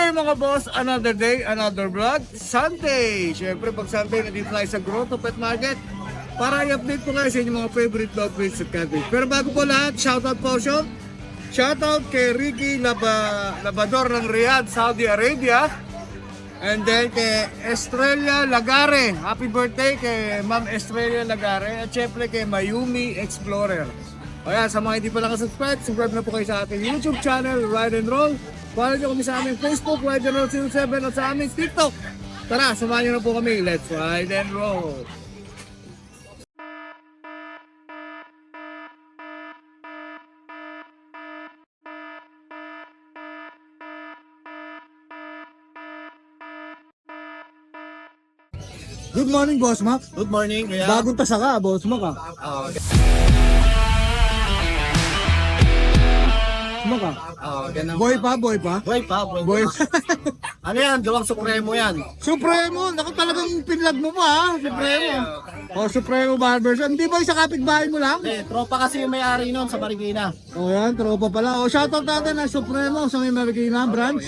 day mga boss, another day, another vlog, Sunday. Siyempre pag Sunday, nandito tayo sa Grotto Pet Market para i-update ko kayo sa inyong mga favorite dog breeds at cat breeds. Pero bago po lahat, shoutout po siya. Shoutout kay Ricky Labador ng Riyadh, Saudi Arabia. And then kay Estrella Lagare. Happy birthday kay Ma'am Estrella Lagare. At syempre kay Mayumi Explorer. O yan, sa mga hindi pa nakasubscribe, subscribe na po kayo sa ating YouTube channel, Ride and Roll. Follow nyo kami sa aming Facebook, Ride and Roll 07 at sa aming TikTok. Tara, samahan nyo na po kami. Let's ride and roll! Good morning, Boss Mac. Good morning, kuya. Bagong tasa ka, Boss Mac ka. Maka. Ganun. Boy pa. Boy pa. Boy. Ano yan? Gawang Supremo yan. Supremo, naku talagang pinlag mo pa ha, Supremo. Supremo Barbers. Hindi ba yung sa kapitbahay mo lang? Tropa kasi yung may-ari nun sa Marikina. Yan, tropa pala. Shoutout natin na Supremo sa may Marikina branch.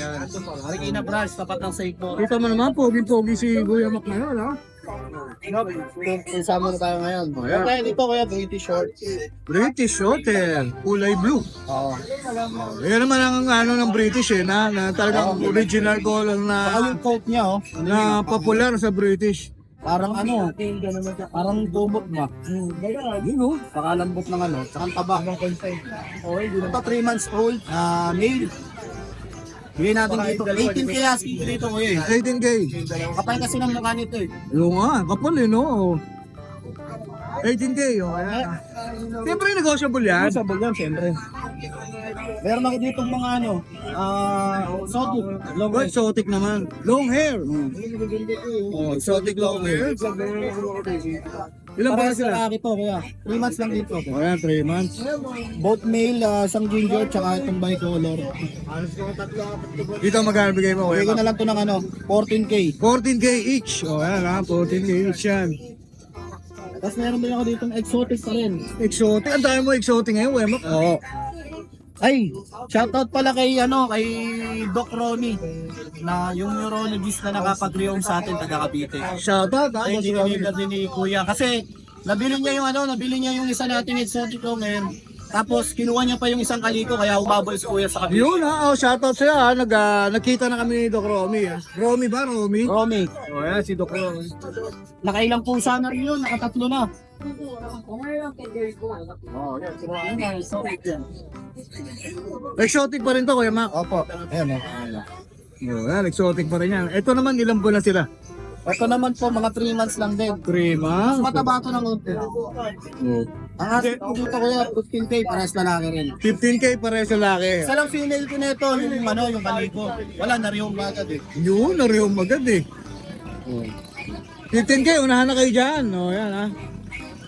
Marikina branch, tapat ng Seiko. Kita mo naman, pogi-pogi si Kuya Mac ngayon, ha? Isama na tayo ngayon. Kaya dito, kuya, British short. British Hotel, kulay blue. Oo. Yan naman ang ano ng British na talagang original color Saka na yung coat niya, na popular sa British. parang parang gumot ba? Yun oh. Pakalambot ng saka ang taba. Ito 3 months old, male. Bigyan natin dito, 18K asking dito, kuya. 18K. Kapal kasi ng mukha nito eh. Yung nga, kapal no. 18K, okay. Siyempre negotiable yan. Sa bagyan, siyempre. Meron ako dito mga exotic. Long exotic naman. Long hair. Exotic long hair. Ilan ba sila? Ito, kaya 3 months lang dito. Ayan, 3 months. Both male, isang ginger, tsaka itong bicolor. Dito magkano bigay mo? Bigyan ko na lang ito ng 14K. 14K each. Ayan ha, 14K each yan. Tapos meron din ako dito exotic pa rin. Exotic. Ang dami mo exotic ngayon, Wemak. Oo. Ay, shoutout pala kay kay Doc Ronnie na yung neurologist na nakapag-rehome sa atin taga Cavite. Shoutout ha. Ay, hindi din ni Kuya kasi nabili niya yung isa nating exotic long-hair. Tapos kinuha niya pa yung isang kaliko kaya umabol si Kuya sa Cavite. Yun ha, shoutout sa'yo ha. Nakita na kami ni Doc Romy ha. Romy ba? Romy? Romy, Ayan, si Doc Romy. nakailang pusa na rin yun, nakatatlo na. Exotic pa rin to, Kuya Mac. Opo, ayan Ayan, exotic pa rin yan. Ito naman, ilang buwan na sila? Ito naman po, mga 3 months lang din. 3 months. Mataba ito ng unti. Ang asin ko dito kuya, 15K, parehas lalaki rin. 15K pare sa laki. Isa lang female ko nito, yung kaliko. Wala, narihong agad eh. Yun, narihong agad eh. 15K, unahan na kayo dyan. Yan ha.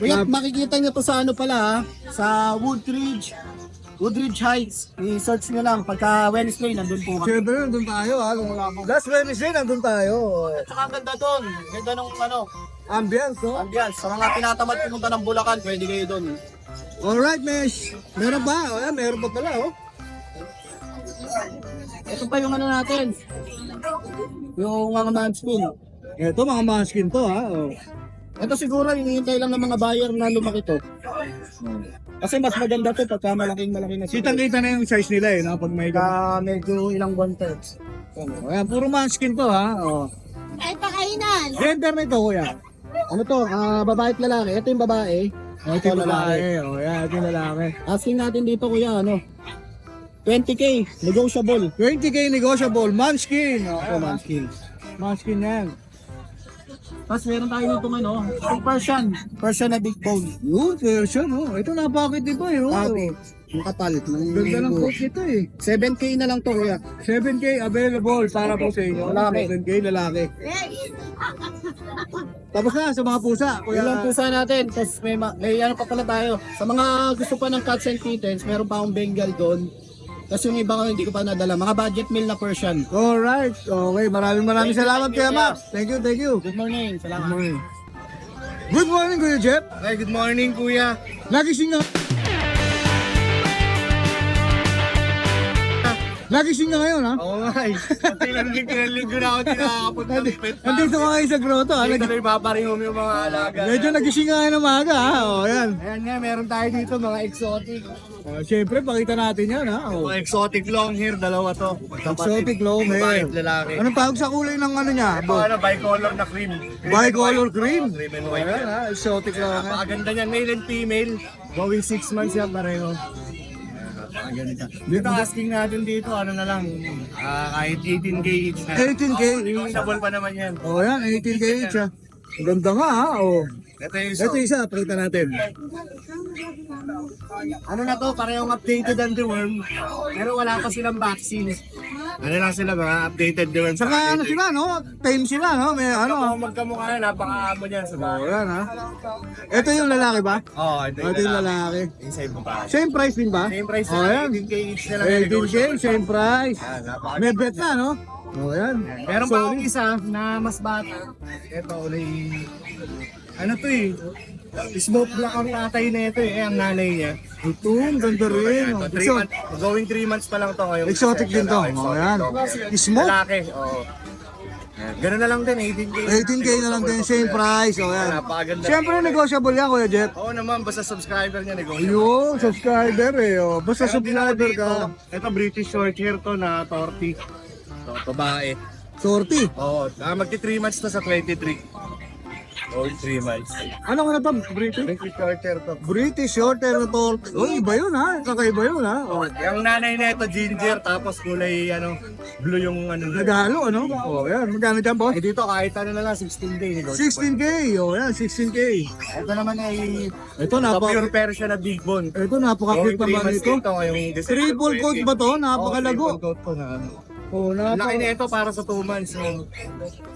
Kuya, makikita nyo to sa pala sa Woodridge Heights. I-search nyo lang, pagka Wednesday, nandun po kami. Siyempre, nandun tayo ha. Last Wednesday, nandun tayo. At saka ang ganda doon, ganda nung Ambience, no? ambience. Sa mga tinatamad pumunta ng Bulacan, pwede kayo doon. Alright, Mesh. Meron ba? Ayan, meron pa pala, oh. Ito pa yung natin. Yung mga manskin. Ito, mga maskin to, ha. Oh. Ito siguro, hinihintay lang ng mga buyer na lumaki to. Kasi mas maganda to pagka malaki na siya. Kitang-kita na yung size nila, eh, no? Pag may Medyo ilang buwan to. Ayan, puro maskin to, ha. Oh. Ay, pakainan! Gender na ito, kuya. Ano to? Babae at lalaki. Ito yung babae. Ito yung lalaki. Oh, yan, ito yung lalaki. Asking natin dito kuya, 20K, negotiable. 20K negotiable, manskin. Ito, manskin. Manskin yan. Tapos meron tayo dito itong Persian na big bone. Yun, version, oh. Ito napakit di ba, eh, oh. Yung kapal. Ganda ng coat nito, eh. 7K na lang to kuya. 7K available para po sa inyo. Lalaki. 7K lalaki. Tapos na sa mga pusa, kuya. Yun lang pusa natin. Tapos may ano pa pala tayo. Sa mga gusto pa ng cats and kittens, meron pa akong Bengal doon. Tapos yung iba ko hindi ko pa nadala. Mga budget meal na Persian. Alright, okay. Maraming salamat kuya Max. Thank you, thank you. Good morning. Good Salamat. morning. Good morning, Kuya Jeff. Hey, good morning kuya. Nagising na ngayon, ha? Oo nga eh. Kasi linggo na ako tinakapunta ng pet market. Nandito ka ngayon sa grotto, ha? Dito na ipaparingom yung mga alaga. Medyo nagising nga ngayon ng maaga, ha? O, yan. Ayan nga, meron tayo dito mga exotic. Siyempre, pakita natin yan, ha? O. Mga exotic long hair, dalawa to. Exotic long hair. Babae at lalaki. Anong tawag sa kulay ng ano niya? Ito ano, bicolor na cream. Bicolor cream. Cream and O, white. yan, ha? Exotic long hair. Napakaganda niyan, male and female. Going 6 months yan pareho. Napakaganda. Dito asking natin dito, ano na lang, kahit 18K each na. 18K. Negotiable pa naman yan. O, yan, 18K each, ha? Ang ganda nga, ha? O. Ito yung Ito isa, pakita natin. ano na to, parehong updated ang deworm. Pero wala pa silang vaccine. Ano lang sila, mga updated deworm. Saka ano sila, no? Tame sila, no? May ano, Ano, magkamukha na, napaka-amo niyan sa O, bahay. yan, ha? Ito yung lalaki ba? Oo, Ito yung lalaki. Inside mo pa. Same price din ba? Same price O, na, yan. 18K each na lang. 18K, same price. Napaka- May bet na, no? O, yan. Meron pa akong isa na mas bata. Ito, ulit. Ano to eh? Smoke black ang tatay na ito eh, ang nanay niya. Ito, ang ganda rin. Ito, O, 3 months, going 3 months pa lang to ngayon. Exotic din to. Exotic O, yan. to. Smoke. Lalaki, oo. Yan. Ganun na lang din, 18K. 18K na lang din, same price. O, yan. Napakaganda. Siyempre, negotiable yan, Kuya Jet. Oo naman, basta subscriber niya, negosyo. Yung subscriber eh. O. Basta subscriber ka. Ito, British short hair to na torty. Ito, babae. Sorty. Oo, magti 3 months to sa 23. Oh, 3 months. Ano nga na to? British? British short hair to. British shorter na to. Oh, iba yun ha. Kakaiba yun ha. O. Yung nanay na ito, ginger, tapos kulay, ano, blue yung ano. Nagalo ano? O, yan. Magkano dyan, boss? Eh dito, kahit ano na lang, 16K. 16K. O, yan. 16K. Ito naman ay, Ito, ito pure Persian na big bone. Ito, napaka-cute Going 3 naman months ito. dito ngayong December Triple coat 20. ba to? Oo, Napakalago. triple coat to na ano. O, Laki na ito para sa 2 months.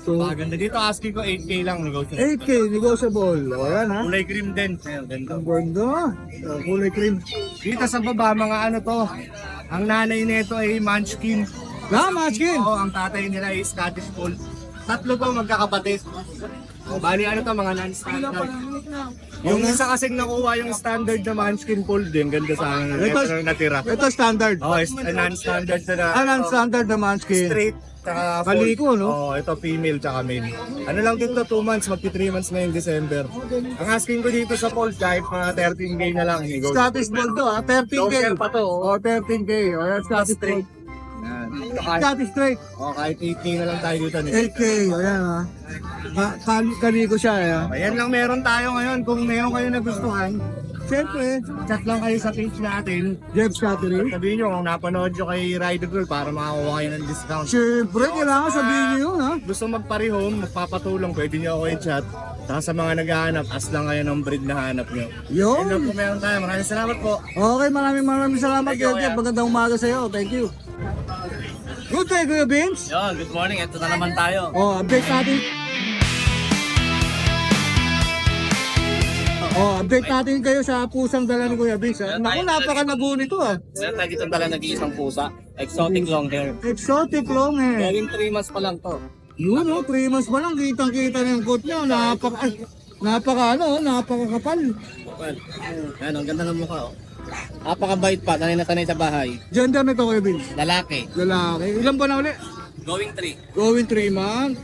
So, Maganda dito, asking ko 8K lang negotiable. 8K, negotiable. O, yan ha. Kulay cream din. Ayan, ganda. Ang ganda. O, kulay cream. Dito sa baba, mga ano to, ang nanay nito ay Munchkin. Maskin. Oo, ang tatay nila ay Scottish Fold. Tatlo to magkakapatid. O, bali ano to, mga non-standard. Yung isa kasing nakuha yung standard na Munchkin Fold din, ganda sa akin. Ito na natira. Ito standard. Oh, non-standard na Anong standard na Munchkin? straight. Tsaka Kaliko, no? Oo, ito female tsaka male. Ano lang dito, 2 months, magti 3 months na yung December. Ang asking ko dito sa Fold, kahit mga 13K na lang. Scottish Fold to ha. 13K. Long hair pa to, oh. O, 13K. O, yan. Scottish Straight. Fold. Kahit, Scottish straight. kahit 8K na lang tayo dito. 8K. O, yan ha. Kaliko siya eh. ha. Ayan lang meron tayo ngayon. Kung meron kayo nagustuhan, Siyempre, chat lang kayo sa page natin. Jeb's Catering. Sabihin nyo kung napanood nyo kay Rider Girl para makakuha kayo ng discount. Siyempre, kailangan sabihin niyo yun ha. Gusto magparehome, magpapatulong, pwede nyo ako i-chat. Saka sa mga naghahanap, as lang kayo ng breed na hanap nyo. Yan lang Yun. po meron tayo. Maraming salamat po. Okay, maraming salamat Thank you, Kuya Jeff. Kuya. Magandang umaga sa iyo. Thank you. Good day, Kuya Vince. Yo, good morning. Ito na naman tayo. Update natin. Update natin kayo sa pusang dala ni Kuya Vince. Ha? Naku, napaka-nago nito ah. Meron tayo dito dala nag-iisang pusa. Exotic long hair. Exotic long eh. Gawing 3 months pa lang to. Yun oh, 3 months pa lang, kitang-kita na yung coat niya. Napakakapal. Well, yan, ang ganda ng mukha. Oh. Napakabait pa. Tanay na tanay sa bahay. Gender nito Kuya Vince. Lalaki. Lalaki. Ilan ba na uli? Going 3. Going 3 months.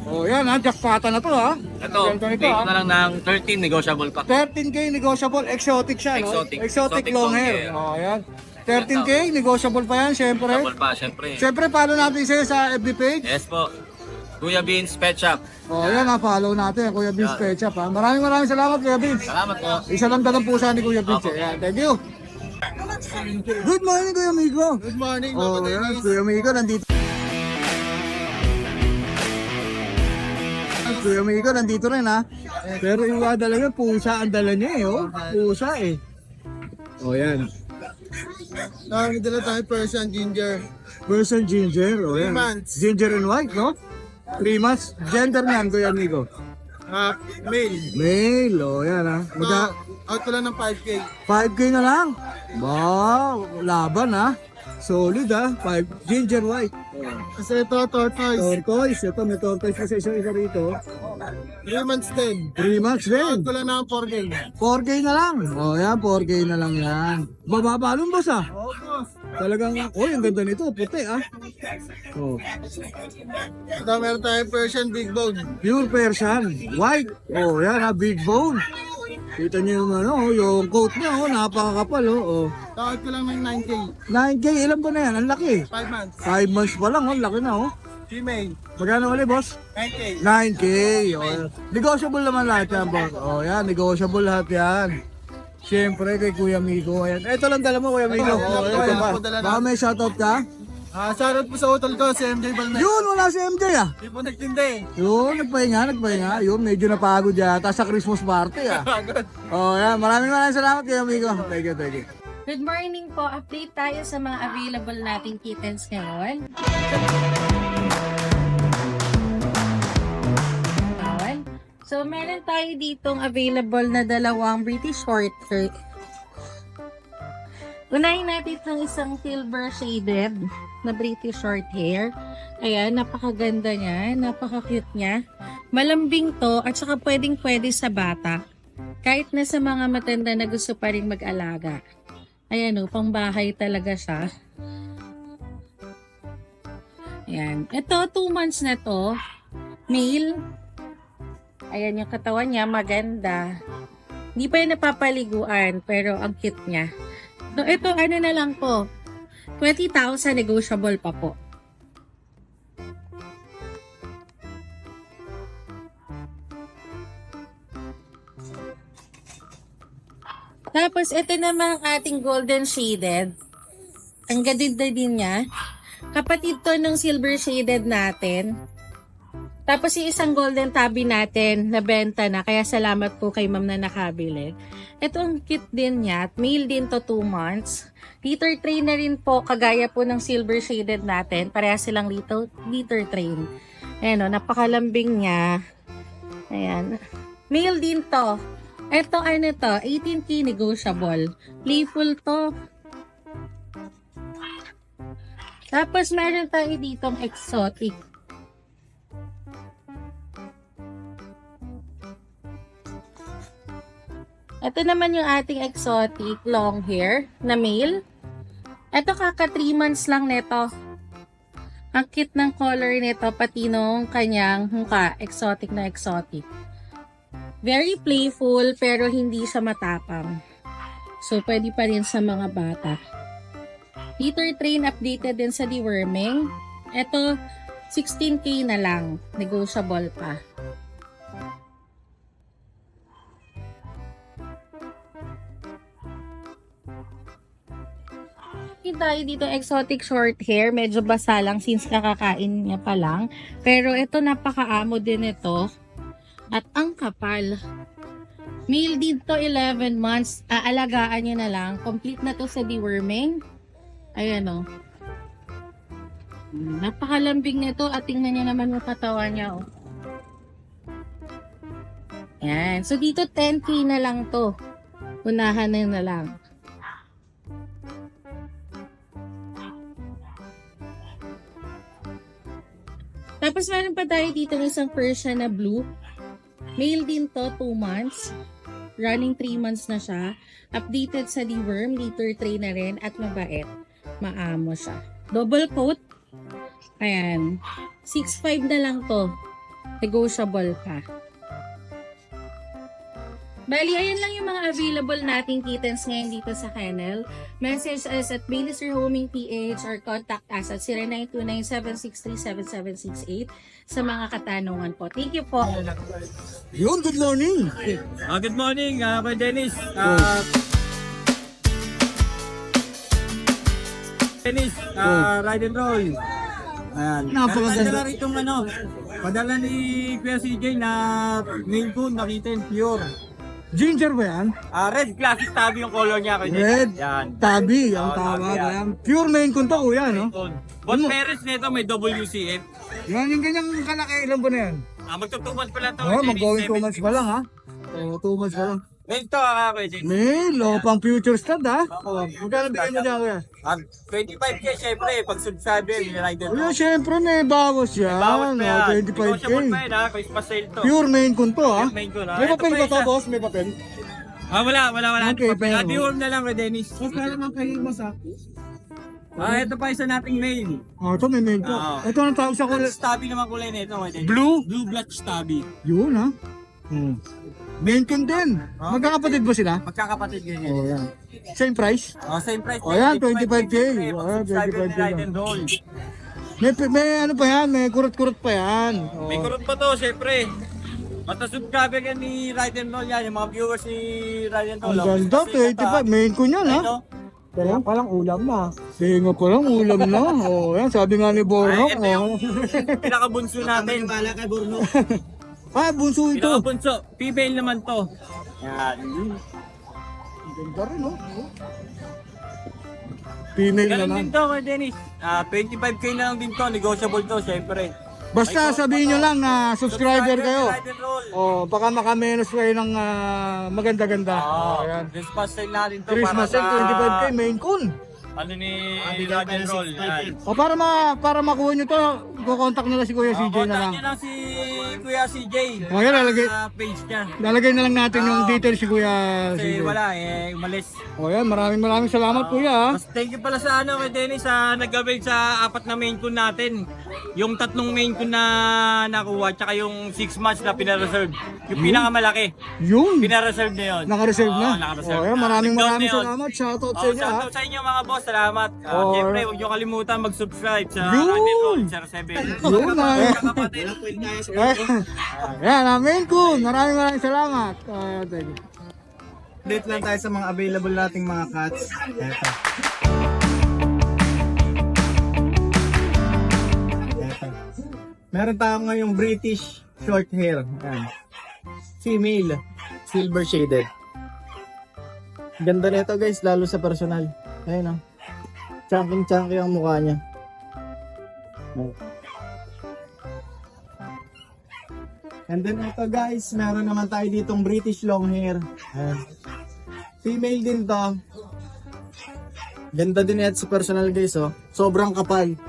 Oh, yan ha, jackpota na to ha. Ito, Ganda nito, base ah. na lang ng 13 negotiable pa. 13K negotiable, exotic siya, no? Exotic. Exotic Exotic long long hair. hair. Oh, yan. 13K, negotiable pa yan, syempre. Negotiable pa, syempre. Syempre, follow natin sa'yo sa FB page. Yes po. Kuya Beans Pet Shop. Oh, yan ha, follow natin, Kuya Vince Yan. Pet Shop ha. Maraming salamat, Kuya Vince. Salamat po. Isa lang dalang pusa ni Kuya Vince. Opo. Yan, thank you. Good morning, Kuya Migo. Good morning, Oh, yan, Kuya Migo, nandito. Kuya Migo, nandito rin ha. Pero iwa talaga, pusa ang dala niya eh, oh. Pusa eh. Oh, yan. Nakakidala tayo Persian Ginger. Person ginger, oh yan. 3 months. Ginger and white, no? 3 months. Gender niyan, Kuya Migo. Male. Male, oh yan ha. Out ko lang ng 5K. 5K na lang. Wow, laban ha. Solid ha. 5 ginger white. Kasi ito, tortoise. Tortoise. Ito, may tortoise kasi isa rito. 3 months din. 3 months din. Out ko lang ng 4K. 4K na lang. Oh yan, 4K na lang yan. Bababa nun, boss ah. Oo, boss. Talagang, ang ganda nito, puti ah. Oh. Ito meron tayong Persian Big Bone. Pure Persian, white. Oh, yan ha, big bone. Kita niyo yung yung coat niya, napakakapal oh. Tawag ko lang ng 9K. 9K, ilan ba na yan? Ang laki. 5 months. 5 months pa lang, laki na Female. Magkano ulit, boss? 9K. 9K. Oh. Negotiable naman lahat yan, boss. Oh, yan, negotiable lahat yan. Siyempre, kay Kuya Miko. Ayan. Ito lang dala mo, Kuya Miko. Ito, Ito ito pa. po dala Baka may shoutout ka? Shoutout po sa hotel ko, si MJ Balmet. Yun, wala si MJ ah. Hindi po nagtindi. Yun, nagpahinga. Yun, medyo napagod yata sa Christmas party ah. Oh, yan. Maraming salamat, Kuya Miko. Thank you. Good morning po. Update tayo sa mga available nating kittens ngayon. So, meron tayo ditong available na dalawang British short hair. Unahin natin itong isang silver shaded na British short hair. Ayan, napakaganda niya. Napaka-cute niya. Malambing to at saka pwedeng-pwede sa bata. Kahit na sa mga matanda na gusto pa rin mag-alaga. Ayan o, pangbahay talaga siya. Ayan. Ito, 2 months na to. Male. Ayan yung katawan niya, maganda. Hindi pa yung napapaliguan, pero ang cute niya. So, ito, ano na lang po. 20,000 negotiable pa po. Tapos, ito naman ang ating golden shaded. Ang ganda din niya. Kapatid to ng silver shaded natin. Tapos yung isang golden tabby natin, nabenta na. Kaya salamat po kay ma'am na nakabili. Ito ang cute din niya. Male din to 2 months. Litter train na rin po, kagaya po ng silver shaded natin. Pareha silang litter train. Ayan o, napakalambing niya. Ayan. Male din to. Ito ano to, 18K negotiable. Playful to. Tapos meron tayo ditong exotic. Ito naman yung ating exotic long hair na male. Ito kaka 3 months lang nito. Ang cute ng color nito pati nung kanyang mukha. Exotic na exotic. Very playful pero hindi siya matapang. So pwede pa rin sa mga bata. Litter train updated din sa deworming. Ito 16K na lang. Negotiable pa. Tayo dito exotic short hair, medyo basa lang since kakakain niya pa lang. Pero ito napakaamo din ito. At ang kapal. Male dito 11 months, aalagaan niyo na lang. Complete na to sa deworming. Ayan o. Napakalambing nito at tingnan niyo naman yung katawan niya o. Ayan. So dito 10K na lang to. Unahan na lang. Tapos meron pa tayo dito ng isang Persian na blue. Male din to, 2 months. Running 3 months na siya. Updated sa deworm, litter tray na rin at mabait. Maamo siya. Double coat. Ayan. 6'5 na lang to. Negotiable pa. Bali, ayan lang yung mga available nating kittens ngayon dito sa kennel. Message us at Bailey's Rehoming PH or contact us at 0929-763-7768 sa mga katanungan po. Thank you po. Yun, good morning. Good morning, Kuya Dennis. Dennis, ride and roll. Ayan, Padala napakaganda. rito padala ni Kuya CJ na mail ko, nakita yung pure. Ginger ba yan? Red classic tabi yung color niya. Kuya Red Dennis. Yan. tabi, ang Oo, tawag. tabi yan. Ayan. Pure main kunta kuya, no? Bon Perez nito may WCF. Yan, yung ganyang kalaki, ilan ba na yan? Magtutumas pa lang ito. Oh, mag-going 2 months pa lang, ha? Oh, 2 months pa lang. Ito, Kuya Dennis. Mail, pang future stud, ha? Magkano bigay mo dyan, kuya? 25K syempre, pag subsabi, may ride and Kuya, roll. syempre may bawas yan. Bawat pa yan. 25K. Negotiable pa yan ha, Christmas sale to. Pure main kunto, ha? Pure main kun, ha? May Ito papel pa ba to, isa. boss? May papel? Wala. Okay, pero- Deworm na lang kay Dennis. Kaya naman kayo mo sa Ito pa isa nating mail. Oh, ito may mail po. Oo. Ito ang tawag sa kulay. Black Stubby naman kulay nito. Blue? Blue Black Stubby. Yun ha. Main Coon din. Magkakapatid ba sila? Magkakapatid ganyan. Oh, yan. Same price? Same price. Oh, yan, 25K. Oh, Oh, 25K. Ride and roll. May ano pa yan, may kurot-kurot pa yan. Oh. May kurot pa to, syempre. Mata-subscriber yan ni Ride and Roll yan. Yung mga viewers ni Ride and Roll. Ang ganda, 25. Main Coon yan ha. Ito. Kaya palang ulam na. Tinga ko lang, ulam na. Oh, yan, sabi nga ni Borok. Ito yung Oh. pinakabunso natin. Ah, bunso ito. Pinakabunso. Female naman to. Yan. Ganda rin, no? Female Ganun naman. din to, Kuya Dennis. 25K na lang din to. Negotiable to, syempre. Basta sabihin nyo lang na subscriber kayo. Ride and Roll. Oh, baka makamenos kayo ng maganda-ganda. Oh, Ayan. Christmas sale natin to. Christmas para sale, 25K, main Coon. Ano ni Ride and Roll. Yan. O para makuha nyo to, kukontak nyo lang si Kuya CJ na lang. Contact niya lang si Kuya CJ. O yan, Page niya. lalagay na lang natin yung details si Kuya Kasi CJ. wala umalis. O yan, maraming salamat Kuya ha. Mas thank you pala sa kay Dennis sa nag-avail sa 4 na main coon natin. Yung 3 main coon na nakuha tsaka yung 6 months na pina-reserve. Yung pinakamalaki, Yun, pina-reserve na yun. naka-reserve na. Naka-reserve O yan, na. maraming Nag-down na yun. salamat. Shoutout sa inyo ha. Shoutout sa inyo mga boss, salamat. Oh. Siyempre, huwag nyo kalimutan mag-subscribe sa Yun. Ride and Roll 07. Yun na. Kapatid. Yan, main Coon. Maraming salamat. Thank you. Update lang tayo sa mga available nating mga cats. Eto. Meron tayo ngayong British short hair. Ayan. Female. Silver shaded. Ganda nito guys, lalo sa personal. Ayun o. Chunky ang mukha niya. And then ito guys, meron naman tayo ditong British long hair. Ayan. Female din to. Ganda din yan sa personal guys oh. Sobrang kapal.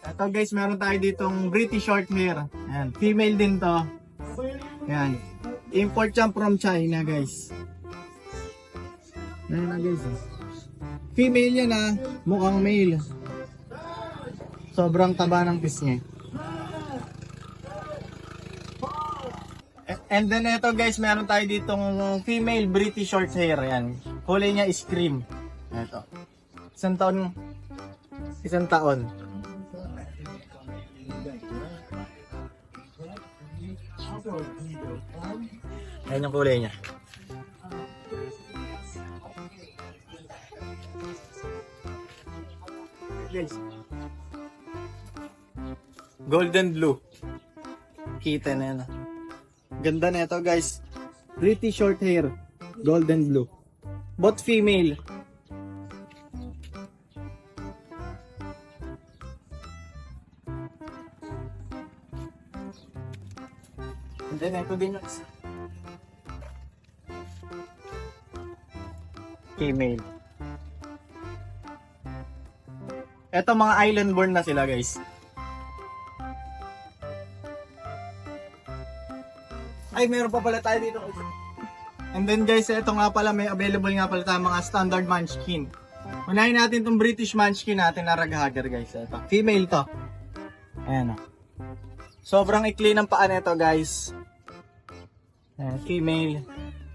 Ito guys, meron tayo ditong British short hair. Ayan. Female din to. Ayan. Import yan from China guys. Ayan na guys oh. Female yan ah, mukhang male. Sobrang taba ng pis niya. And then ito guys, meron tayo ditong female British short hair. Yan. Kulay niya is cream. Ito. Isang taon. Ayan yung kulay niya. Guys. Golden blue. Kita na yan. Ganda na ito guys. Pretty short hair. Golden blue. Both female. And then ito din yung isa. Female. Ito mga island born na sila guys. Ay, meron pa pala tayo dito. And then guys, ito nga pala, may available nga pala tayo mga standard munchkin. Unahin natin itong British munchkin natin na raghagger guys. Ito. Female to. Ayan o. Sobrang ikli ng paa nito guys. Ayan, female.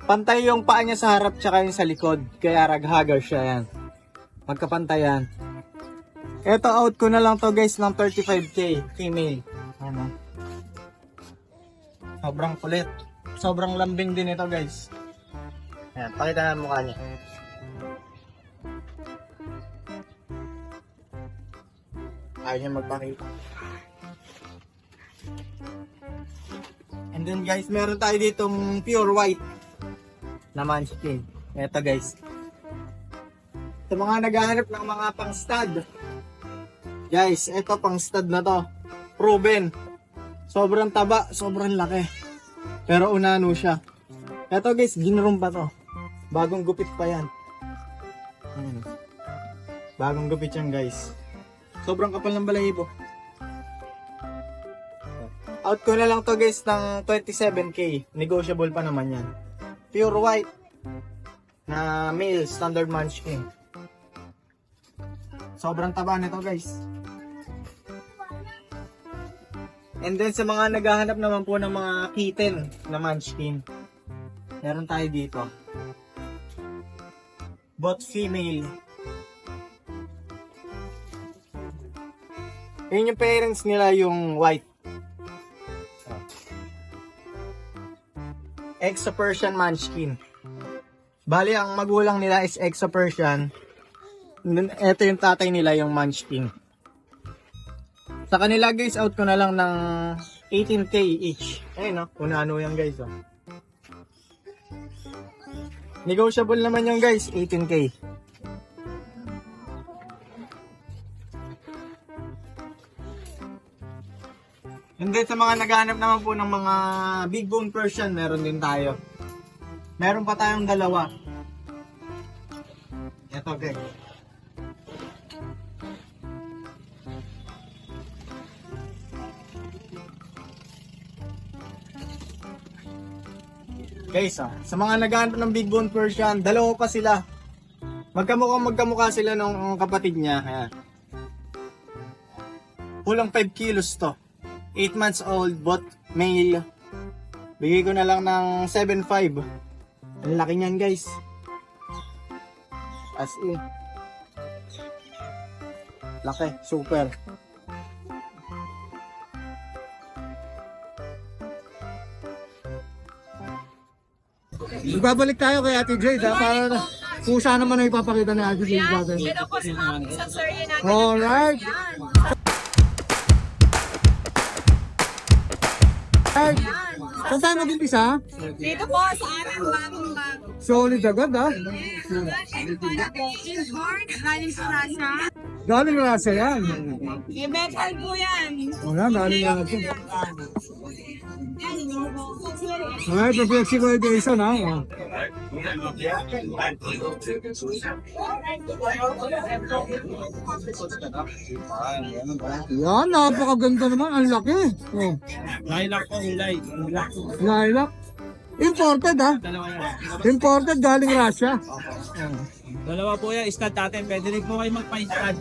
Pantay yung paa niya sa harap tsaka yung sa likod. Kaya raghagger siya yan. Magkapantayan. Ito out ko na lang to guys ng 35k. Female. Ano? Sobrang kulit. Sobrang lambing din ito guys. Ayan, pakita na ang mukha niya. Ayaw niya magpakita. And then guys, meron tayo ditong pure white na munchkin. Ito guys. Sa mga naghahanap ng mga pang stud. Guys, ito pang stud na to. Proven. Sobrang taba, sobrang laki. Pero unano siya. Ito guys, ginroom pa to. Bagong gupit pa yan. Ayan. Bagong gupit yan guys. Sobrang kapal ng balahibo. Out ko na lang to guys ng 27k. Negotiable pa naman yan. Pure white na male standard munchkin. Sobrang taba nito guys. And then sa mga naghahanap naman po ng mga kitten na munchkin, meron tayo dito. Both female. Yun yung parents nila, yung white. Exo Persian Munchkin. Bali, ang magulang nila is Exo Persian. Ito yung tatay nila, yung Munchkin. Sa kanila guys, out ko na lang ng 18k each. Ayun no, kung ano yan guys. Oh. Negotiable naman yung guys, 18k. And then sa mga naghahanap naman po ng mga big bone Persian, meron din tayo. Meron pa tayong dalawa. Ito guys. Guys, sa mga naghahanap ng big bone Persian, dalawa pa sila. Magkamukha sila ng kapatid niya. Ayan. Kulang 5 kilos to. 8 months old, both male. Bigay ko na lang ng 7.5. Ang laki niyan guys. As in. Laki, super. Magbabalik tayo kay Ate Jade ha, para kung saan naman ang ipapakita ni Ate Jade natin. Pero po sa survey natin. Alright. Alright. Saan tayo mag-umpisa? Dito po sa ating bagong bag. Solid agad ha. Import, galing sa Russia. Galing rasa yan. I-metal po yan. Wala, galing rasa. Alright, refleksi ko yung Jason ha. Oh. Yan, napakaganda naman. Ang laki. Oh. Lilac po, lilac. Lilac. Imported ha. Imported galing Russia. Dalawa po yan, stud natin. Pwede rin po kayo magpa-stud.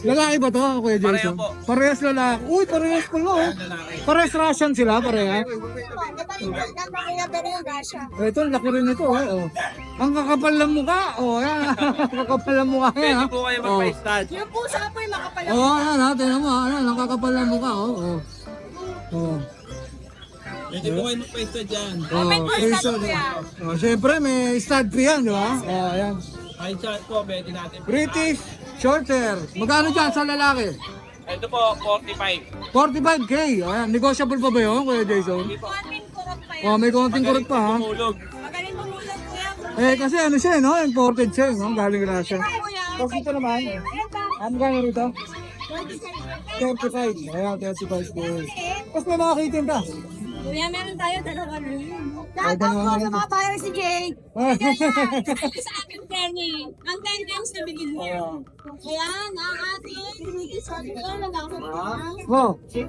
Lalaki ba to, Kuya Jason? Pareho po. Parehas lalaki. Uy, parehas pala oh. Parehas Russian sila, parehas. Pero yung Russia. Ito, laki rin ito. Oh. Ang kakapal ng mukha. Oh, yan. Kakapal ng mukha yan. Pwede ha? po kayo magpa-stud. Yung pusa po yung makapal. Oh, yan ha. Tingnan mo. Ano, nakakapal ng mukha. Oh, oh. Oh. Pwede po kayo magpa-stud dyan. Oh, Jason. Oh, siyempre, may stud fee yan, di ba? Oh, yan. Ay, stud po, pwede natin. British Shorter. Magkano dyan sa lalaki? Ito po, 45. 45K. Ayan, negotiable pa ba yun, Kuya Jason? Konting kurot pa yan. Oh, may konting kurot pa ha. Tulog. Magaling mamulot po yan. Eh, kasi ano siya, no? Imported siya, no? Galing Russia. Kuya. Tapos ito naman, ano gano'n rito? 35. Ayan, 35K. Tapos may mga kitin ka. Kuya, meron tayo dalawa rin. Ay, dalawa na rin. Mga tayo si Jake. Sa akin, Kenny. Ang 10 times na bigil mo. Ayan, ang ating sabi ko, lalaki na. Oh, Lalaki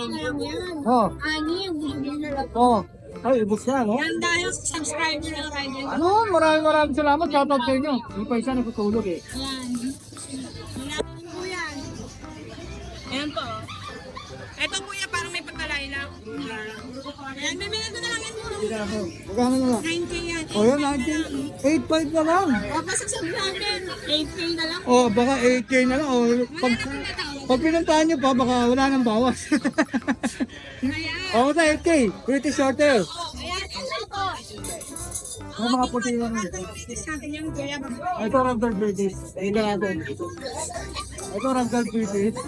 na lang yan. oh, Ani, ang bigil na lang. oh. Ay, ibus ka, no? Yan dahil sa subscriber ng Ryan. Ano, maraming salamat. Shoutout sa inyo. Yung pa isa nagtutulog eh. Ayan. Lalaki po yan. Ayan po. Ito kuya, parang may pagkalayla. Ayan, bibili ko na lang yan po. Magkano na lang? 9K yan. Oh, yan, 8.5 na lang. O, pasok sa natin. 8K na lang. Oh, baka 8K na lang. Oh, pag pinuntahan nyo pa, baka wala nang bawas. Ayan. Oh, sa 8K. British Shorter. Ayan, ito po. Oh, mga puti lang. Sa atin yung kuya. Ito, Ragdoll British. Ito natin. Ito, Ragdoll British.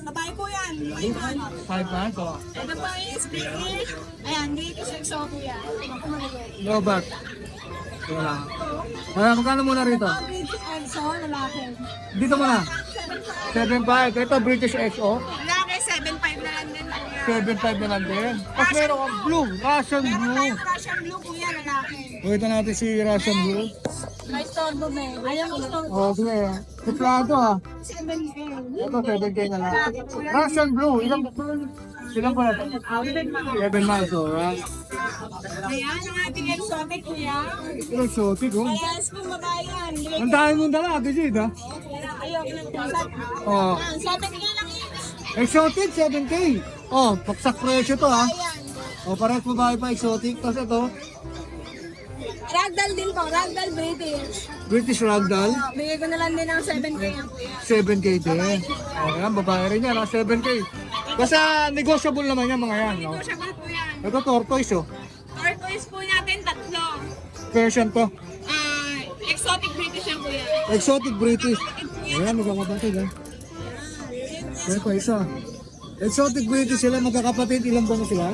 Babae po yan. 5 months, oh. Ito po is British. Ayan, British exo kuya. No back. Wala. Ayan, magkano muna rito? British exo, lalaki. Dito muna. 7.5. Ito, British XO. Lalaki, 7.5 na lang din kuya. 7.5 na lang din. Tapos meron kang blue. Russian Meron blue. tayong Russian blue kuya, lalaki. Ito natin si Russian blue. May storbo me. Ayaw ko storbo. Oh, sige. Suplado ah. 7K. Ito, 7K na lang. Russian blue. Ilang Ilan pa na to? 7 months, alright. Ayan, ang ating exotic, kuya. Ito exotic, oh. Parehas pong babayan. Ang dami mong dala, Ate Jade, ha? Ayoko ng pusat. Oh. Ayan, 7K lang each. Exotic, 7K. Oh, paksak presyo to, ha? Ayan. Oh, parehas babae pa, exotic. Tapos ito, Ragdoll din po, Ragdoll British. British Ragdoll, Bigay ko na lang din ng 7K yan, kuya. 7K din. Oh, yan, babae rin yan, ha? 7K. Basta negotiable naman yan, mga yan, no? Negotiable po yan. Ito, tortoise, oh. Turquoise po natin, tatlo. Version to. Exotic British yan, kuya. Exotic British. Ayan, magkakapatid, ha? Kaya pa isa. Exotic British sila, magkakapatid. Ilang buwan na sila?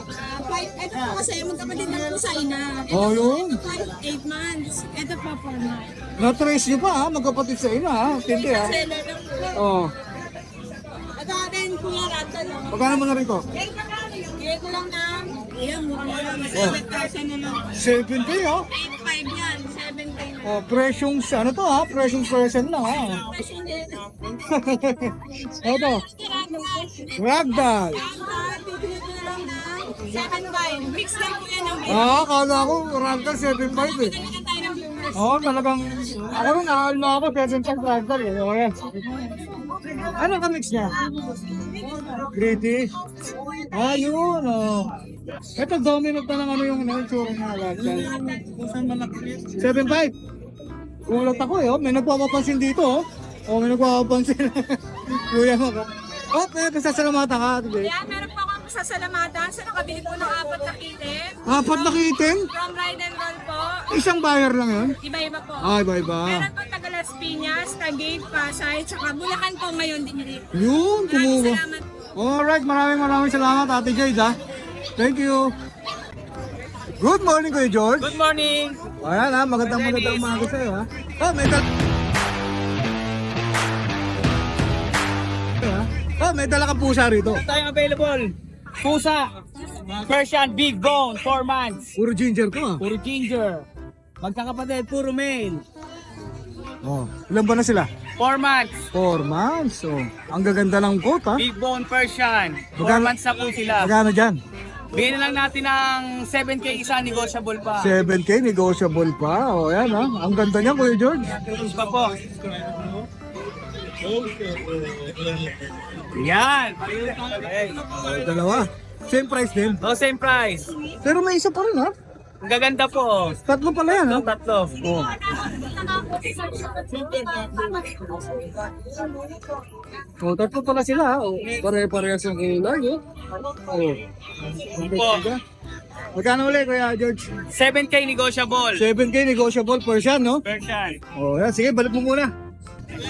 Ito po kasi, magkapatid na po sa ina. Oh, yun. 8 months. Ito po, 4 months. Na-trace nyo pa, ha? Magkapatid sa ina, ha? Tindi, ha? Seller lang po. Oh. Ito atin, kuya, Ragdoll. Magkano mo na rin ko? Bigay ko lang ng, ayan, mura lang. 7,000 na lang. 7K, ha? 8,500 yan, 7K na. Oh, presyong, ano to, ha? Presyong person lang, ha? Kasi hindi. Ito, Ragdoll. Bibili ko na lang ng 7,500. Mix lang po yan ng Ah, kala ko, Ragdoll 7.5, eh. Bigyan tayo ng viewers. Oo, talagang, ako rin, nakahal na ako, 7.5 Ragdoll, eh. Oh, yan. Ano ka mix niya? British. Ah, yun, oh. Ito, dominant na ng ano yung tsura niya, Ragdoll. 7.5. Ulat ako, eh, oh. May nagpapapansin dito, oh. Oh, may nagpapapansin. Kuya mo ka. Oh, kaya kasasalamatan ka, today. Kaya meron po akong sasalamatan sa nakabili po ng 4 na kitten. Apat na kitin? From Ride and Roll po. Isang buyer lang yun? Iba-iba po. Ay, bye-bye. Meron po taga Las Piñas, Taguig, Pasay, tsaka Bulacan po ngayon din dito. Yun, Maraming kumuha. salamat po. Alright, maraming salamat, Ate Jade, ha. Thank you. Good morning, Kuya George. Good morning! Ayan, ha. Magandang umaga sa'yo, ha. Oh, may dala... Oh, may dala kang pusa rito. Tayong available. Pusa. Persian Big Bone, 4 months. Puro ginger ko, ha. Puro ginger. Magkakapatid, puro male. Oh, ilan ba na sila? 4 months. 4 months. Oh, ang gaganda ng coat, ha. Big Bone Persian. 4 Magkano- months na po sila. Magkano dyan? Bigyan na lang natin ng 7K isa, negotiable pa. 7K, negotiable pa. Oh, yan, ha. Ang ganda niya, Kuya George. Pa po. Yan. Okay. Oh, dalawa. Same price din. Oh, same price. Pero may isa pa rin, ha. Ang gaganda po. Tatlo pala yan, ha. Tatlo. Oh. Oh, tatlo pala sila, ha. Oh, pare-parehas yung kulay, oh. Oh. Po. Magkano ulit, Kuya George? 7K negotiable. 7K negotiable Persian, no? Persian. Oh, yan. Sige, balik mo muna.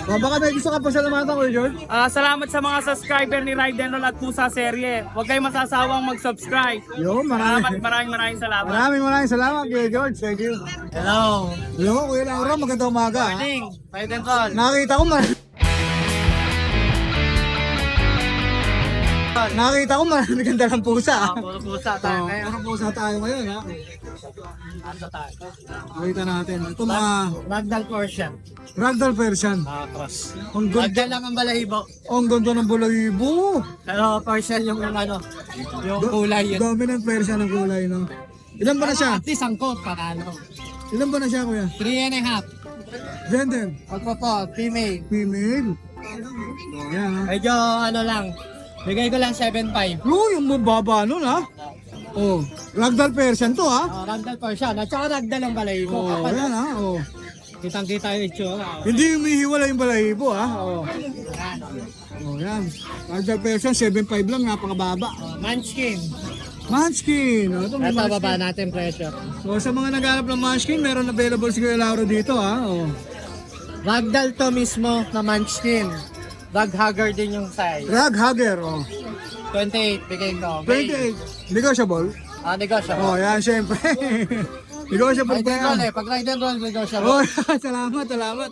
Oh, baka may gusto ka pa salamatan, Kuya George. Salamat sa mga subscriber ni Ride and Roll at Pusa Serye. Huwag kayong masasawang mag-subscribe. Yo, Maraming maraming salamat. maraming salamat, Kuya George. Thank you. Hello. Hello, Kuya Laura. Magandang umaga, ha. Morning. Ride and Roll. Nakita ko marami kang dalang pusa. Puro pusa Oh, puro pusa tayo ngayon, ha. Nakita natin. Ito mga Ragdoll Persian. Ragdoll Persian. Cross. Ang ganda, Ragdoll lang ang balahibo. ang ganda ng balahibo. Pero Persian yung ano, yung kulay yun. Dominant Persian ang kulay, no? Ilan ba na siya? At least ang coat, panalo. Ilan ba na siya, Kuya? 3.5. Gender? Pagpapo, female. Female? Oh, yan, ha. Medyo ano lang. Bigay ko lang 7.5. Oh, yung mababa nun, ha? Oh, Ragdoll Persian to, ha? Ragdoll Persian. At saka Ragdoll ang balahibo. Oh, Kapal. yan, ha? Oh. Kitang-kita yung itsura. Hindi humihiwala yung balahibo, ha? Oh. Oh, yan. Ragdoll Persian, 7.5 lang, napakababa. Munchkin. Munchkin. Oh, ito, may Ito, baba Munchkin. natin pressure. So, sa mga naghanap ng Munchkin, meron available si Kuya Lauro dito, ha? Oh. Ragdoll to mismo na Munchkin. Rag hugger din yung size. Rag Hugger, oh. 28, bigay ko. 28. Negotiable? Negosyo. Oh, yan, syempre. Negotiable Ride pa and roll yan. eh. Pag ride and roll, negosyo. Oh, salamat.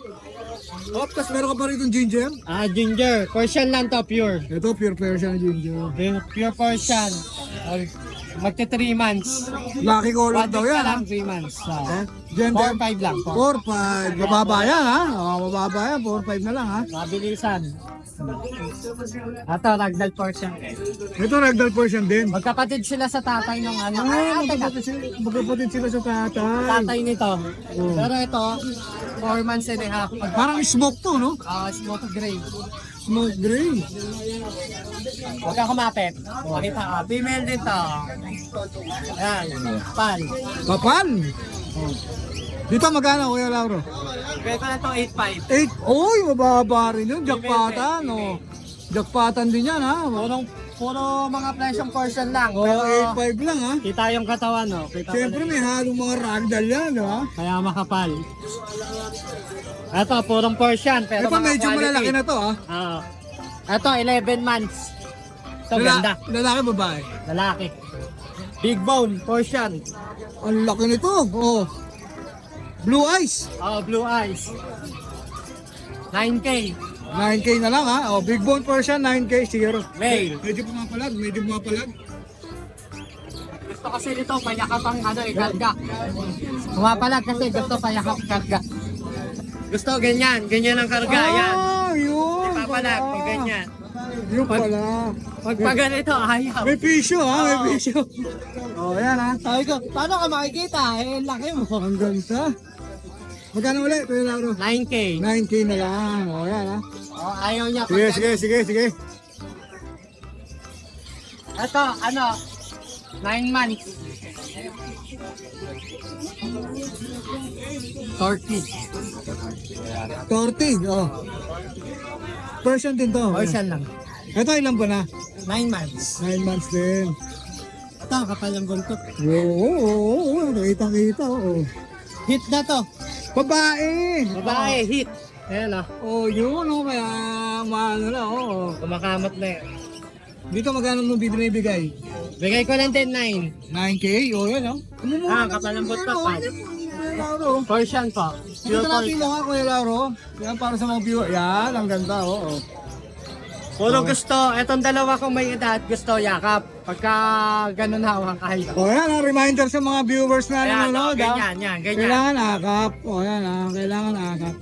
Oh, tapos meron ka pa rin itong ginger. Ginger. Persian lang to, pure. Ito, pure Persian ginger. Pure Persian. Magte 3 months. Lucky color daw yan, ha? 3 months. Gender? 4-5 lang. 4-5. Mababa yan, ha? Mababa yan. 4-5 na lang, ha? Mabilisan. Ito, ragdoll portion. Ito, ragdoll portion din. Magkapatid sila sa tatay ng ano. Magkapatid sila sa tatay. Tatay nito. Pero ito, 4 months and a half. Parang smoke to, no? Smoke gray. Smoke green. Huwag ka kumapit. Makita ka. Female din to. Ayan. Pan. Kapal. Dito magkano, Kuya Lauro? Benta na to 8.5. 8. Oy, mababa rin yun. Jackpatan, no? Jackpatan din yan, ha? Puro mga presyong portion lang. Oh, Pero 8.5 lang, ha? kita yung katawan, no? Kita Siyempre, may halong mga ragdoll yan, ha? Kaya makapal. Ito, purong portion. Pero Ito, mga medyo quality. malalaki na to, ha? Ito, 11 months. Ito, ganda. Lalaki, babae. Lalaki. Big bone, portion. Ang laki nito, oh. Blue eyes. Blue eyes. 9K. 9K na lang, ha? Oh, big bone portion, 9K, siguro. Male. Medyo pumapalag. Gusto kasi nito, payakap ang karga. Pumapalag kasi gusto payakap karga. Gusto ganyan ang karga, yan. Yun. Papalag, pag ganyan. Yun pala. Pag ganito, ayaw. May pisyo, ha? May pisyo. Oh, yan, ha? Sabi ko, paano ka makikita? Laki mo. Ang ganda. Magkano ulit, Kuya Lauro? 9K. 9K na lang. Oh, yan, ha? Ayaw niya. Sige. Ito, 9 months. 30, oh. Person din to. Portion lang. Ito, ilan ba na? 9 months. 9 months din. Ito, kapal ng buntot. Oo. Nakita, oo. Hit na to. Babae. Babae, hit. Ayan Oh, yun, oh. Kaya, maano na, oo. Kumakamot na yan. Dito, magkano mo binibigay? Bigay ko lang din 9. 9K? Oh, yan, oh. Kapal ng buntot pa. Lauro. Portion po. Dito natin mo ka, Kuya Lauro. Yan, para sa mga viewer. Yan, ang ganda, oo. Puro gusto, etong dalawa kong may edad, gusto yakap. Pagka ganun hawak kahit. Oh, yan, ah, reminder sa mga viewers na Ayan, nanonood, ah. ganyan. Kailangan akap. Oh, yan, ah. Kailangan akap.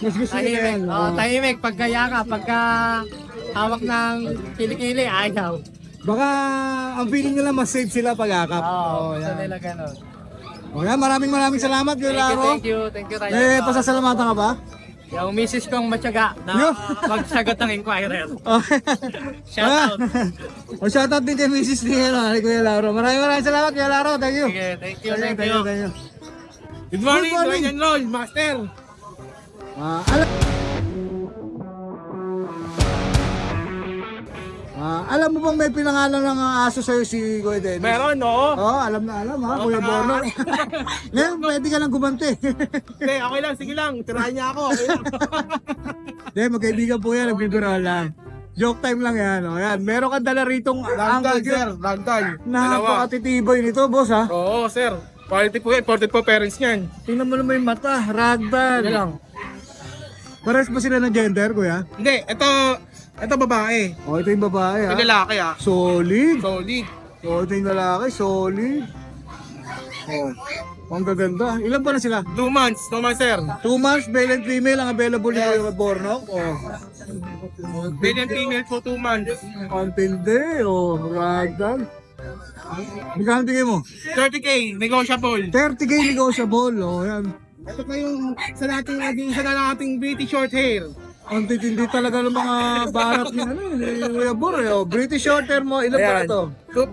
Mas gusto nila yan. Tahimik, tahimik, pagka yakap, pagka hawak ng kilikili, ayaw. Baka ang feeling nila mas safe sila pag akap. Oo, Oh, gusto yan. nila ganun. Oh, yan, maraming salamat, Kuya Lauro. Thank you tayo. Eh, pasasalamatan ka ba? Yung misis kong matyaga na Yo. magsagot ng inquirer. Oh. Shout out. Oh, shoutout din kay Mrs. ni Kuya Lauro. Maraming salamat, Kuya Lauro. Thank you. Sige, thank you. Good morning, Good morning. Roy and Roll, Master. Alam mo bang may pinangalan ng aso sa'yo si Kuya Dennis? Meron, no? Oo, alam na alam, ha, Kuya Borno. Ngayon, pwede ka lang gumanti. Okay, okay lang, sige lang. Tirahan niya ako, okay lang. Hindi, magkaibigan po yan, nagbibiro lang. Joke time lang yan, o yan. Meron kang dala ritong Ragdoll, sir, ragdoll. Napakatitibay nito, boss, ha? Oo, sir. Quality po yan, 40 po parents niyan. Tingnan mo naman yung mata, ragdoll. Yan lang. Pares ba sila ng gender, kuya? Hindi, ito babae. O, ito yung babae, ha? Ito lalaki, ah. Solid. Solid. O, ito yung lalaki, solid. O, ang gaganda. Ilan ba na sila? 2 months, sir. 2 months, male and female ang available ni Kuya Borno. O, Male and female po 2 months. ang tindi. O, ragdoll. Magkano tingin mo? 30K, negotiable. 30K negotiable. O, yan. Ito pa yung isa na nating British short hair. Ang titindi talaga ng mga barat ni Kuya Bor. British Shorter mo, ilan ba Ayan. ito?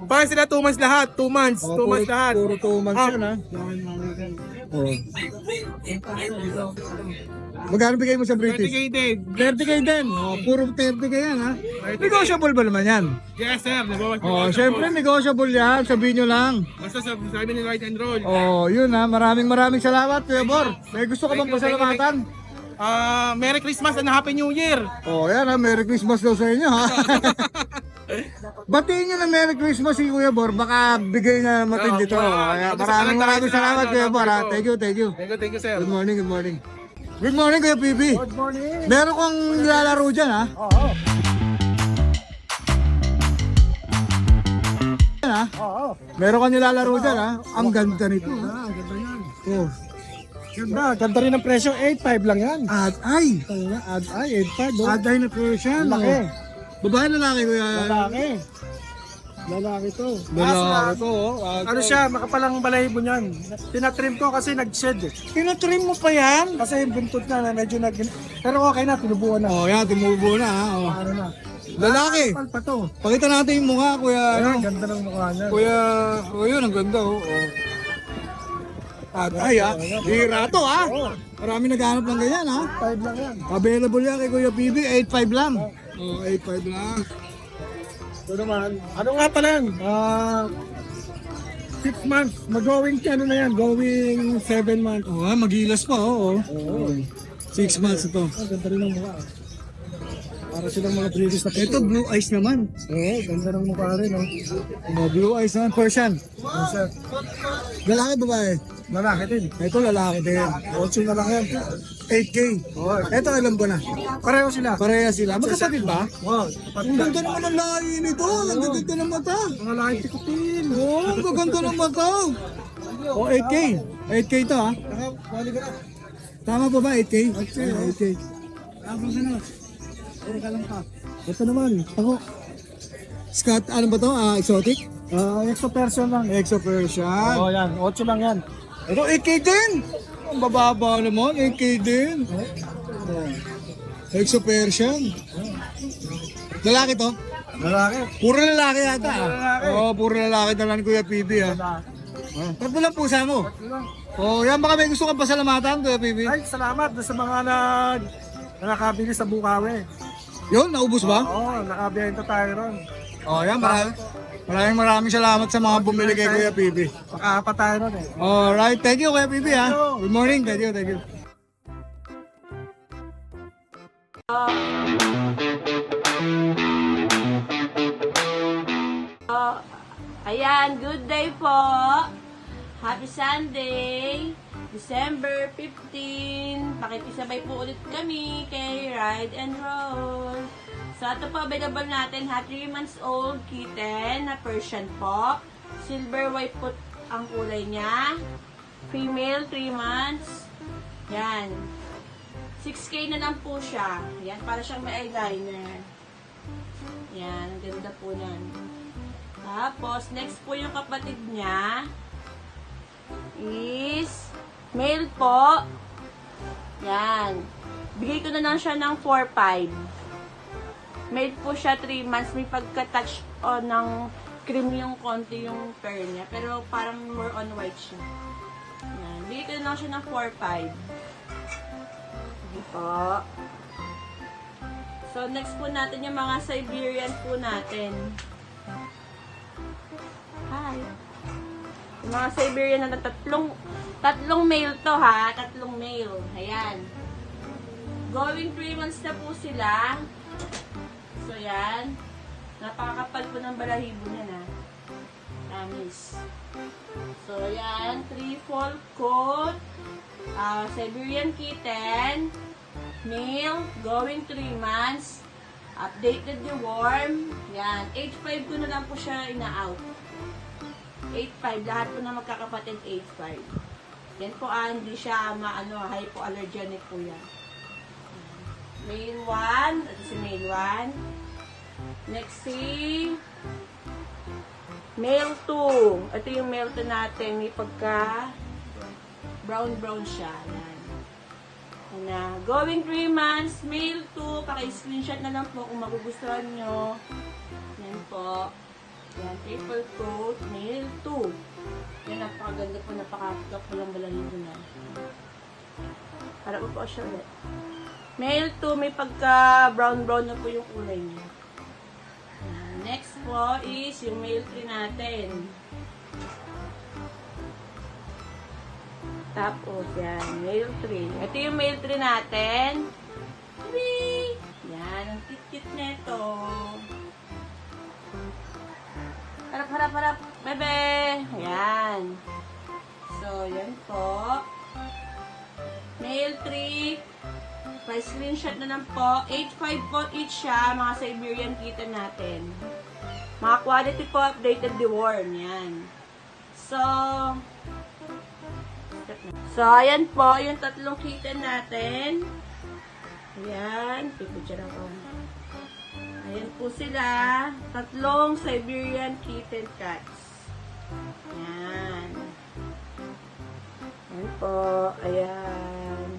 Para sila 2 months lahat, 2 months, 2 months lahat. Puro 2 months yan, ha? Oh. Magkano bigay mo sa 30K British? din. 30K din. Oh, puro 30K yan, ha? Negotiable ba naman yan? Yes, sir. Oh, syempre negotiable yan. Sabihin nyo lang. Basta sabi ni Right and Roll. Oh, yun ha. Maraming salamat, Kuya Bor. May gusto ka bang pasalamatan? Merry Christmas and Happy New Year. Oh, yan ha. Merry Christmas daw sa inyo, ha? Batiin nyo na Merry Christmas si Kuya Bor. Baka bigay na matindi to. Maraming salamat, Kuya Bor, ha? Thank you. Thank you, sir. Good morning. Good morning, Kuya Pipi. Good morning. Meron kang nilalaro dyan, ha? Oo. yan ha. Oo. Meron ka nilalaro dyan ha. Ang ganda nito. Ganda yan. Oh. Ganda rin ang presyo. 8.5 lang yan. Ad-ay. Ay, 8.5. Oh. Ad-ay na Persian. Laki. Babae lalaki kuya. Lalaki. Lalaki to. Lalaki to. Ano siya, makapalang balahibo niyan. Tinatrim ko kasi nag-shed eh. Tinatrim mo pa yan? Kasi yung buntot na medyo nag... Pero okay na, tinubuan na. Oh, yan. Tumubo na ha. Oh. Ano na. Lalaki. Kapal pa to. Pakita natin yung mukha kuya. Ayun, Ano? ganda ng mukha niya. Kuya, oh yun, ang ganda oh. Ad-ay ha. Hira to ha. Marami naghahanap ng ganyan ha. 5 lang yan. Available yan kay Kuya PB, 8.5 lang. Oh, 8.5 lang. Ito naman. Ano nga pala yan? 6 months. Mag-going ano na yan? Going 7 months. Oh, magilas pa oh. 6 months ito. Oh, ganda rin ng mukha. Para silang mga British na Ito blue eyes naman. ganda ng mukha rin. Oh. Blue eyes naman, Persian. Sir, Lalaki babae? lalaki din. Ito lalaki din. 8 na lang yan. 8K. Ito ilan ba na? Pareho sila. Pareha sila. Magkapatid ba? Wow. Ang ganda naman ng lahi nito. Ang ganda ng mata. Mga laking tikutin. Oh, ang ganda ng mata. Oh, 8K. 8K ito ha. Bali ka na. Tama pa ba 8K? 8K. Tapos ano? Puro ka lang pa. Ito naman. Ako. Scott, ano ba to? Exotic? Extra person lang. Exo Persian. Oh, yan. 8 lang yan. Ito 8K din. Ang bababa naman, 8K din. Exo Persian. Lalaki to? Lalaki. Puro lalaki yata. lalaki. Oo, puro lalaki na lang Kuya PB ha. Tatlo lang pusa mo. Oh, yan baka may gusto kang pasalamatan Kuya PB. Ay, salamat sa mga nakabili sa Bukawi. Yun, naubos ba? Oo, nakabiyenta tayo ron. Oh, yan maraming salamat sa mga bumili kay Kuya PB. Makaapat tayo ron eh. Alright, thank you Kuya PB ha. Good morning, thank you, thank you. Ayan, good day po. Happy Sunday, December 15. Pakikisabay po ulit kami kay Ride and Roll. So, ito po available natin, 3 months old kitten na Persian po. Silver white po ang kulay niya. Female, 3 months. Yan. 6K na lang po siya. Yan, para siyang may eyeliner. Yan, ang ganda po nan. Tapos, next po yung kapatid niya is male po. Yan. Bigay ko na lang siya ng 4-5. Male po siya 3 months. May pagka-touch ng cream yung konti yung fur niya. Pero parang more on white siya. Yan. Bigay ko na lang siya ng 4-5. Hindi po. So, next po natin yung mga Siberian po natin. Hi. Yung mga Siberian na tatlong male to ha. Tatlong male. Ayan. Going 3 months na po sila. So, yan. Napakakapal po ng balahibo niya na. Promise. So, yan. 3 full coat. Siberian kitten. Male. Going 3 months. Updated yung worm. Yan. Age 5 ko na lang po siya ina-out. 8.5. Lahat po na magkakapatid 8.5. Yan po hindi siya hypoallergenic po yan. Male 1. Ito si male 1. Next si male 2. Ito yung male 2 natin. May pagka brown siya. Yan. Na going 3 months, male 2. Paki-screenshot na lang po kung magugustuhan nyo. Yan po. Yan, triple coat, male 2. Yan, napakaganda po, napakagap po lang balahibo na. Para po siya ulit. Male 2, may pagka brown na po yung kulay niya. Yan. Next po is yung male 3 natin. Tapos, yan, male 3. Ito yung male 3 natin. Whee! Yan, ang cute nito. Harap, bebe! Ayan. So, yan po. Male 3. Pa-screenshot na lang po. 8.5 po each siya, mga Siberian kitten natin. Mga quality po, updated, deworm. Yan. So, ayan po, yung tatlong kitten natin. Ayan, pipicture ako. Ayan po sila, tatlong Siberian kitten cats. Ayan. Ayan po, ayan.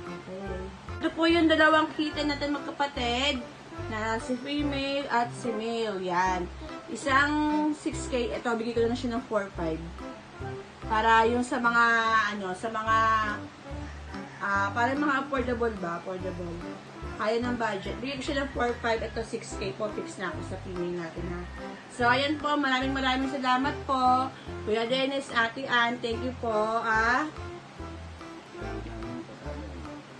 Ayan. Ito po yung dalawang kitten natin magkapatid, na si female at si male. Yan. Isang 6K, ito, bigay ko na siya ng 4-5. Para yung sa mga, para mga affordable ba? Affordable. Kaya ng budget. Bigay ko siya ng 4-5. Ito 6K po. Fix na ako sa female natin ha. So, ayan po. Maraming salamat po. Kuya Dennis, Ate Ann, thank you po.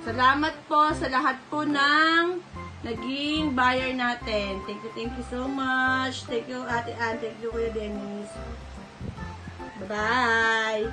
Salamat po sa lahat po ng naging buyer natin. Thank you so much. Thank you, Ate Ann. Thank you, Kuya Dennis. Bye-bye!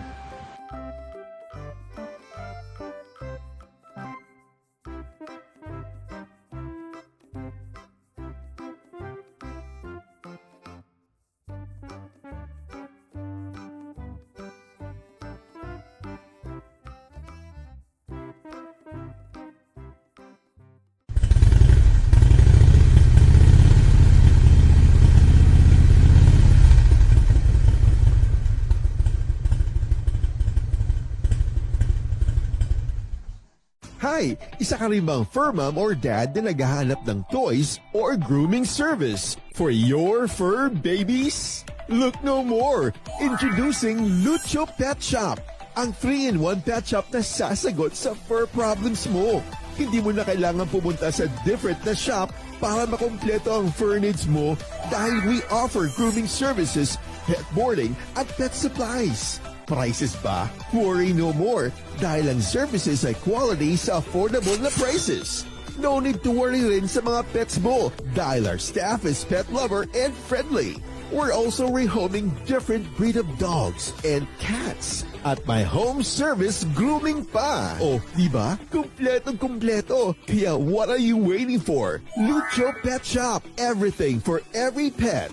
Hi! Isa ka rin bang fur mom or dad na naghahanap ng toys or grooming service for your fur babies? Look no more! Introducing Lucho Pet Shop, ang 3-in-1 pet shop na sasagot sa fur problems mo. Hindi mo na kailangan pumunta sa different na shop para makompleto ang fur needs mo dahil we offer grooming services, pet boarding, at pet supplies. Prices ba? Worry no more dahil ang services ay quality sa affordable na prices. No need to worry rin sa mga pets mo dahil our staff is pet lover and friendly. We're also rehoming different breed of dogs and cats at my home service grooming pa. Oh, diba? Kumpletong-kumpleto. Kaya what are you waiting for? Lucho Pet Shop. Everything for every pet.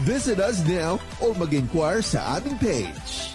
Visit us now or mag-inquire sa aming page.